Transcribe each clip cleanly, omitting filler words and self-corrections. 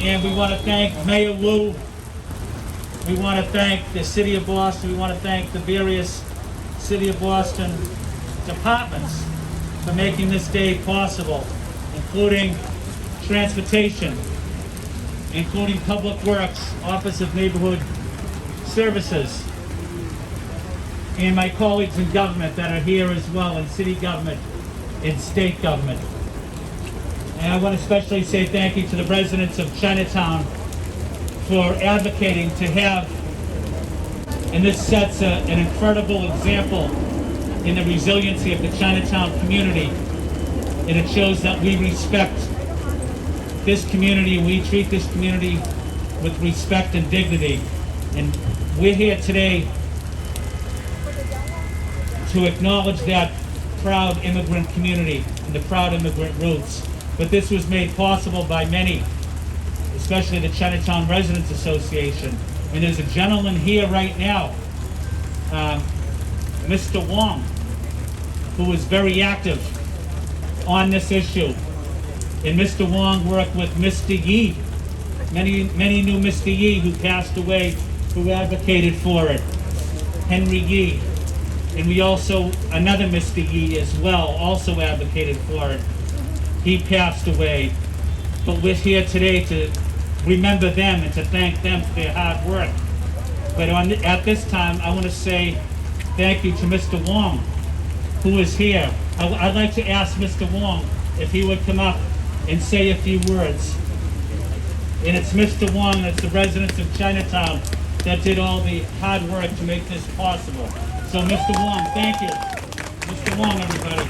And we want to thank Mayor Wu. We want to thank the City of Boston. We want to thank the various City of Boston departments for making this day possible, including transportation, including Public Works, Office of Neighborhood Services, and my colleagues in government that are here as well, in city government, in state government. And I want to especially say thank you to the residents of Chinatown for advocating to have, and this sets an incredible example in the resiliency of the Chinatown community, and it shows that we respect this community, we treat this community with respect and dignity. And we're here today to acknowledge that proud immigrant community and the proud immigrant roots. But this was made possible by many, especially the Chinatown Residents Association. And there's a gentleman here right now, Mr. Wong, who is very active on this issue. And Mr. Wong worked with Mr. Yi. Many knew Mr. Yi, who passed away, who advocated for it, Henry Yi. And we also, another Mr. Yi as well, also advocated for it. He passed away. But we're here today to remember them and to thank them for their hard work. But at this time, I want to say thank you to Mr. Wong, who is here. I'd like to ask Mr. Wong if he would come up and say a few words. And it's Mr. Wong, that's the residents of Chinatown, that did all the hard work to make this possible. So Mr. Wong, thank you. Mr. Wong, everybody.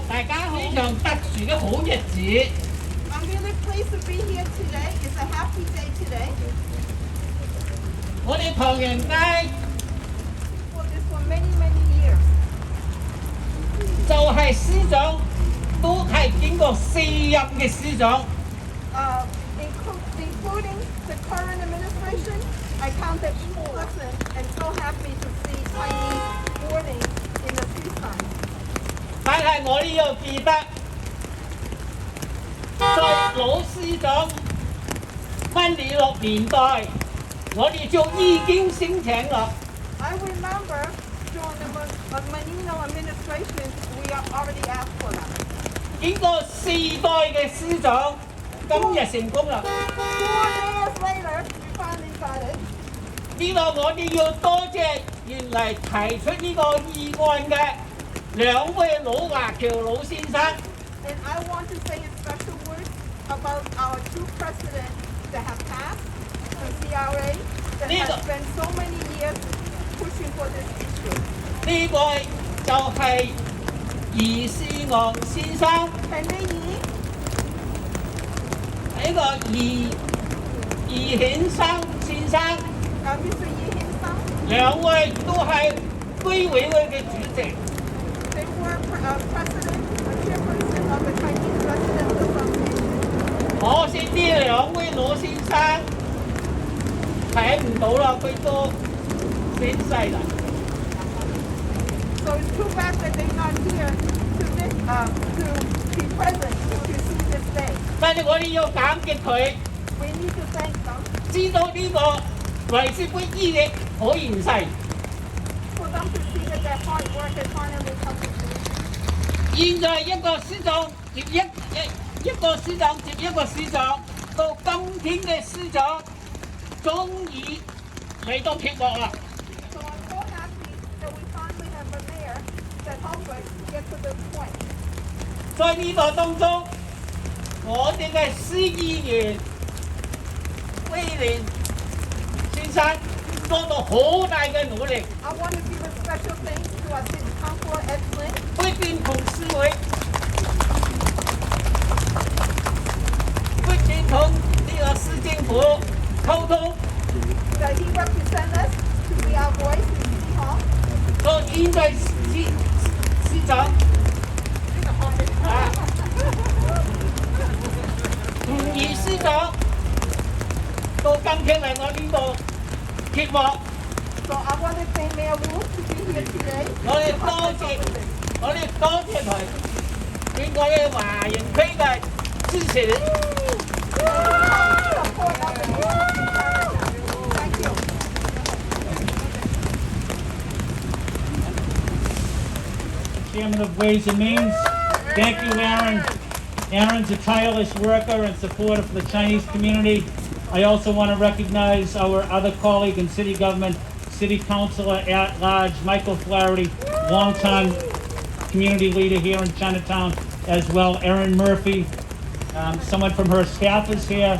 大家好，呢場特殊嘅好日子。I'm really pleased to be here today. It's a happy day today. 我哋唐人街 For this for many, many years. 就係司長都係經過4任嘅司長， Including the current administration, I counted person and so happy to see Chinese boarding in the peacetime. 但係我哋要記得，在老司長76年代，我哋就已經申請啦。 I remember during the Menino administration, we are already asked for that. 經過4代嘅司長，今日成功啦。 4 years later, we finally got it. 呢度我哋要多謝原嚟提出呢個議案嘅兩位老華僑老先生。 And I want to say a special word about our two presidents that have passed, the CRA, that have spent so many years pushing for this issue. 呢位就係余仕昂先生， And maybe 呢個余顯生先生， Mr. Yi himself, 兩位都係居委會嘅主席。 they were president or chairperson of the Chinese Residents Association. 可惜呢兩位老先生睇唔到啦，佢都先逝啦。 So it's too bad that they're not here to be present to see this day. 但係我哋要感激佢， We need to thank them 知道呢個為之不易嘅可現世。 for them to see that their hard work has finally come to fruition. 現在一個司長接一個司長接一個司長，到今天嘅司長終於嚟到揭幕啦。 So I'm so happy that we finally have a mayor that helps us get to this point. 在呢個當中，我哋嘅司議員威廉先生做到好大嘅努力， I want to give a special thanks to our city councilor Ed Flynn, 不斷同市會，不斷同呢個市政府溝通。 that he represents us to be our voice in City Hall. 到現在司長啊，會長到今天嚟我呢度揭幕， So I want to thank Mayor Wu to be here today. 我哋多謝佢對我哋華人區嘅支持。 Support of the Chinatown. Thank you. Chairman of Ways and Means. Thank you, Aaron. Aaron's a tireless worker and supporter for the Chinese community. I also want to recognize our other colleague in city government, City Councilor at Large, Michael Flaherty, longtime community leader here in Chinatown as well. Erin Murphy, someone from her staff is here.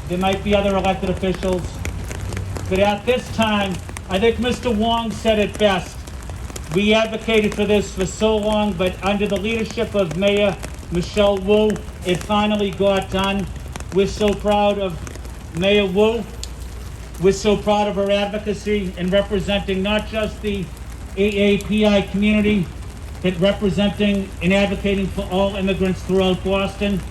There might be other elected officials. But at this time, I think Mr. Wong said it best. We advocated for this for so long, but under the leadership of Mayor Michelle Wu, it finally got done. We're so proud of Mayor Wu. We're so proud of her advocacy in representing not just the AAPI community, but representing and advocating for all immigrants throughout Boston.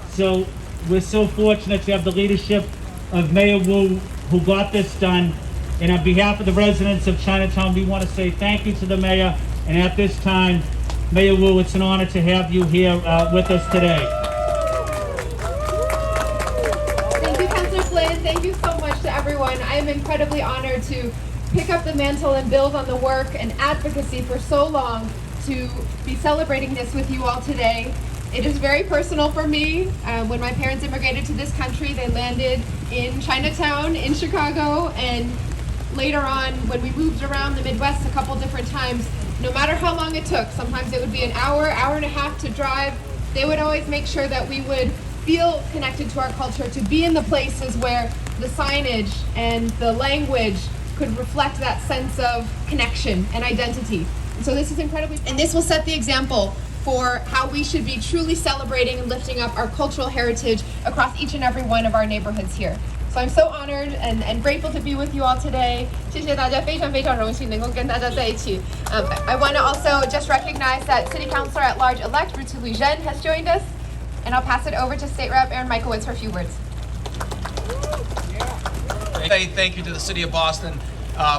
So we're so fortunate to have the leadership of Mayor Wu who got this done. And on behalf of the residents of Chinatown, we want to say thank you to the mayor. And at this time, Mayor Wu, it's an honor to have you here with us today. Thank you, Councillor Flynn. Thank you so much to everyone. I am incredibly honored to pick up the mantle and build on the work and advocacy for so long to be celebrating this with you all today. It is very personal for me. When my parents immigrated to this country, they landed in Chinatown in Chicago, and later on, when we moved around the Midwest a couple different times, no matter how long it took, sometimes it would be an hour, hour and a half to drive, they would always make sure that we would feel connected to our culture, to be in the places where the signage and the language could reflect that sense of connection and identity. And so this is incredibly, and this will set the example for how we should be truly celebrating and lifting up our cultural heritage across each and every one of our neighborhoods here. So I'm so honored and grateful to be with you all today. 谢谢大家，非常非常荣幸能够跟大家在一起。I want to also just recognize that City Councilor at Large elect Rutu Li Zhen has joined us, and I'll pass it over to State Rep Aaron Michaelwitz for a few words. Thank you to the City of Boston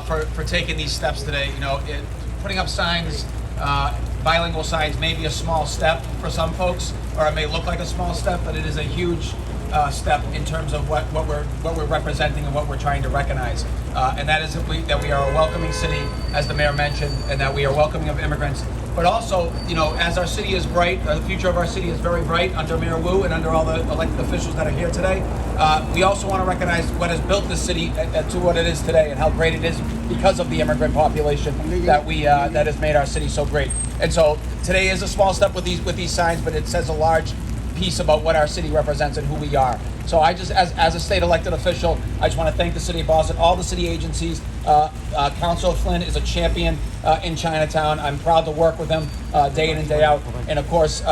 for taking these steps today. You know, putting up signs, bilingual signs may be a small step for some folks, or it may look like a small step, but it is a huge step in terms of what we're representing and what we're trying to recognize. And that is that we are a welcoming city, as the mayor mentioned, and that we are welcoming of immigrants. But also, you know, as our city is bright, the future of our city is very bright under Mayor Wu and under all the elected officials that are here today. We also want to recognize what has built this city to what it is today, and how great it is because of the immigrant population that that has made our city so great. And so today is a small step with these signs, but it says a large piece about what our city represents and who we are. So I just, as a state elected official, I just want to thank the City of Boston, all the city agencies. Councilor Flynn is a champion in Chinatown. I'm proud to work with him day in and day out. And of course,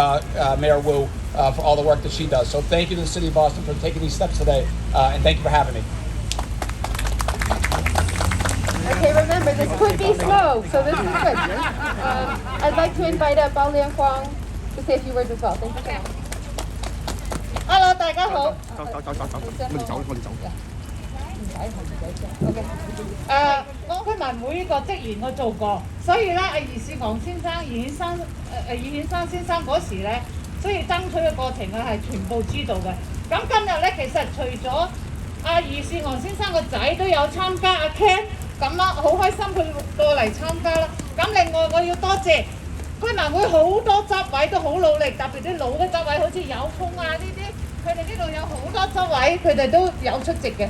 Mayor Wu for all the work that she does. So thank you to the City of Boston for taking these steps today. And thank you for having me. Okay, remember, this could be slow, so this is good. I'd like to invite up Bao Lian Huang to say a few words as well. Thank you so much. Hello， 大家好。我哋走。港區民會個職員我做過，所以咧，余士昂先生、余顯生先生嗰時咧，所以爭取嘅過程我係全部知道嘅。咁今日咧，其實除咗余士昂先生個仔都有參加，Ken， 咁啊好開心佢過嚟參加啦。咁另外我要多謝區民會好多執位都好努力，特別啲老嘅執位，好似有風啊呢啲，佢哋呢度有好多執位，佢哋都有出席嘅。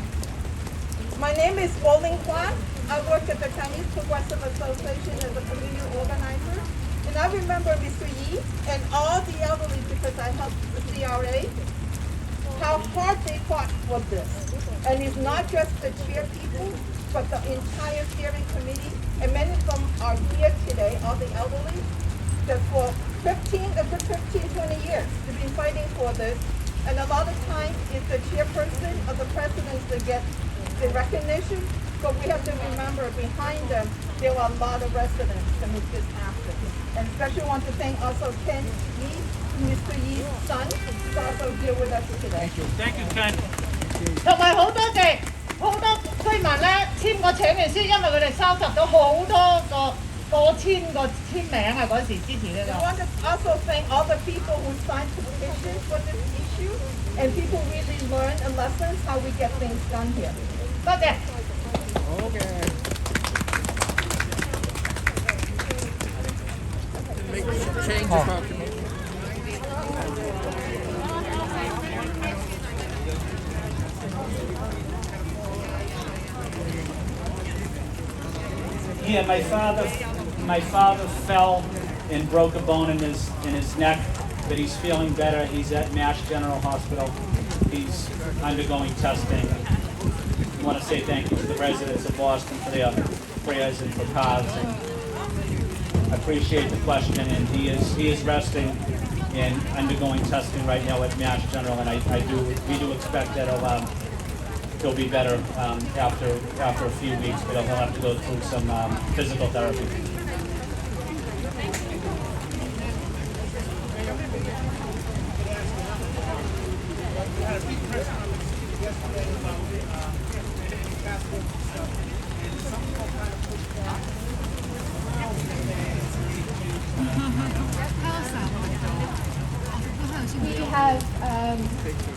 My name is Bilingual. I work at the Chinese Progressive Association as a community organizer. And I remember Mr. Yi and all the elderly, because I helped the CRA, how hard they fought for this. And it's not just the chair people, but the entire steering committee. And many of them are here today, all the elderly, that for 20 years, they've been fighting for this. And a lot of times it's the chairperson or the president that gets the recognition, but we have to remember behind them, there were a lot of residents to make this happen. And especially want to thank also Ken Yi, Mr. Yi's son, who's our also deal with us today. Thank you, Ken. 同埋好多謝好多居民咧簽個請願書，因為佢哋收集咗好多個過千個簽名啊！嗰時支持呢 We 個。 want to also thank all the people who signed petitions for this issue, and people really learn a lesson how we get things done here. 多謝。 Yeah, my father fell and broke a bone in his neck, but he's feeling better. He's at Mass General Hospital. He's undergoing testing. I want to say thank you to the residents of Boston for their prayers and for cards. And I appreciate the question, and he is resting and undergoing testing right now at Mass General, and we do expect that he'll be better after a few weeks, but he'll have to go through some physical therapy. We have,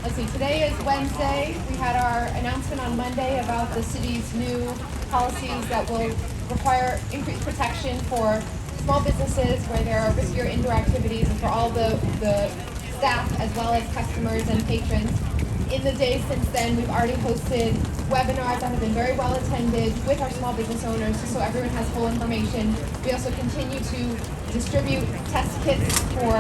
let's see, today is Wednesday. We had our announcement on Monday about the city's new policies that will require increased protection for small businesses where there are riskier indoor activities and for all the staff as well as customers and patrons. In the days since then, we've already hosted webinars that have been very well attended with our small business owners so everyone has full information. We also continue to distribute test kits for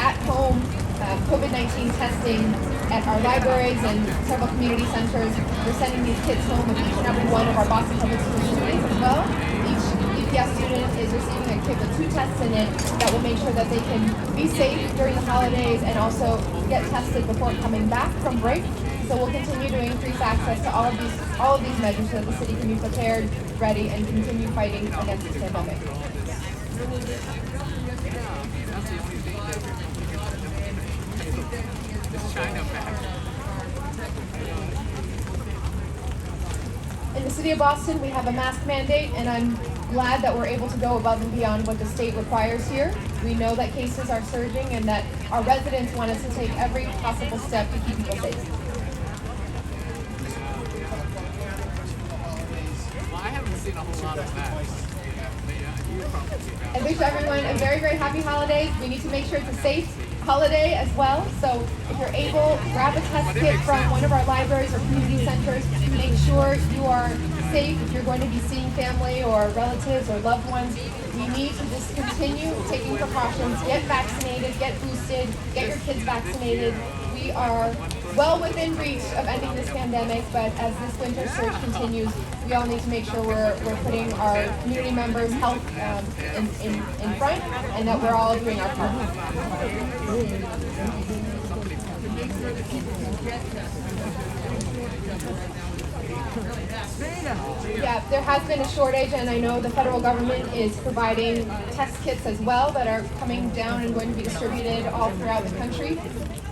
at-home COVID-19 testing at our libraries and several community centers. We're sending these kits home with each and every one of our Boston Public School students as well. Each BPS student is receiving a kit with 2 tests in it that will make sure that they can be safe during the holidays and also get tested before coming back from break. So we'll continue to increase access to all of these measures so that the city can be prepared, ready, and continue fighting against this pandemic. In the city of Boston, we have a mask mandate, and I'm glad that we're able to go above and beyond what the state requires here. We know that cases are surging and that our residents want us to take every possible step to keep people safe. Well, I haven't seen a whole lot of that. I wish everyone a very, very happy holidays. We need to make sure it's a safe holiday as well. So if you're able, grab a test kit from one of our libraries or community centers. Make sure you are safe if you're going to be seeing family or relatives or loved ones. We need to just continue taking precautions. Get vaccinated, get boosted, get your kids vaccinated. We are well within reach of ending this pandemic, but as this winter surge continues, we all need to make sure we're putting our community members' health in front and that we're all doing our part. Yeah, there has been a shortage, and I know the federal government is providing test kits as well that are coming down and going to be distributed all throughout the country.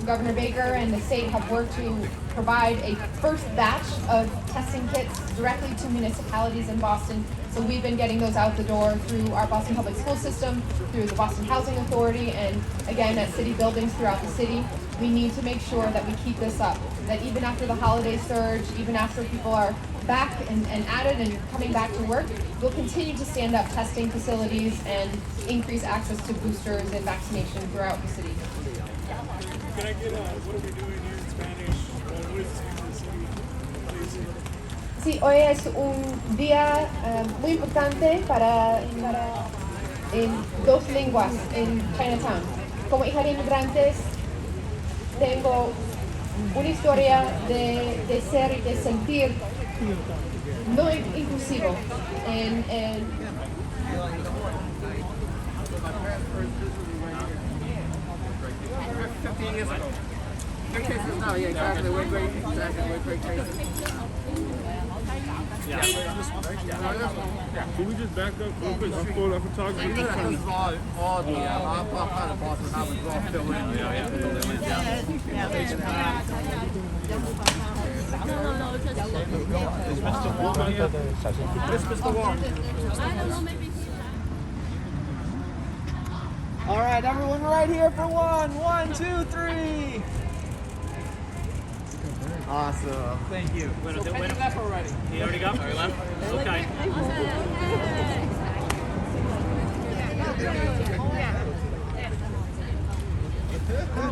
Governor Baker and the state have worked to provide a first batch of testing kits directly to municipalities in Boston. So we've been getting those out the door through our Boston Public School System, through the Boston Housing Authority, and again at city buildings throughout the city. We need to make sure that we keep this up, that even after the holiday surge, even after people are back and at it and coming back to work, we'll continue to stand up testing facilities and increase access to boosters and vaccination throughout the city. Can I get what are we doing here in Spanish? What is Sí, hoy es un día muy importante para en 2 lenguas en Chinatown. Como hija de inmigrantes, tengo una historia de ser y de sentir no inclusivo en 15 years ago. Good cases now, yeah, exactly. We're great. Exactly, we're great cases. Yeah. Can we just back up real quick before that photography? You know that this is all the our part of Boston, how it's all filled in. Yeah. All right, everyone right here for one. 1, 2, 3. Awesome. Thank you. So Penny left already. He already got? Already left? Okay. Hả?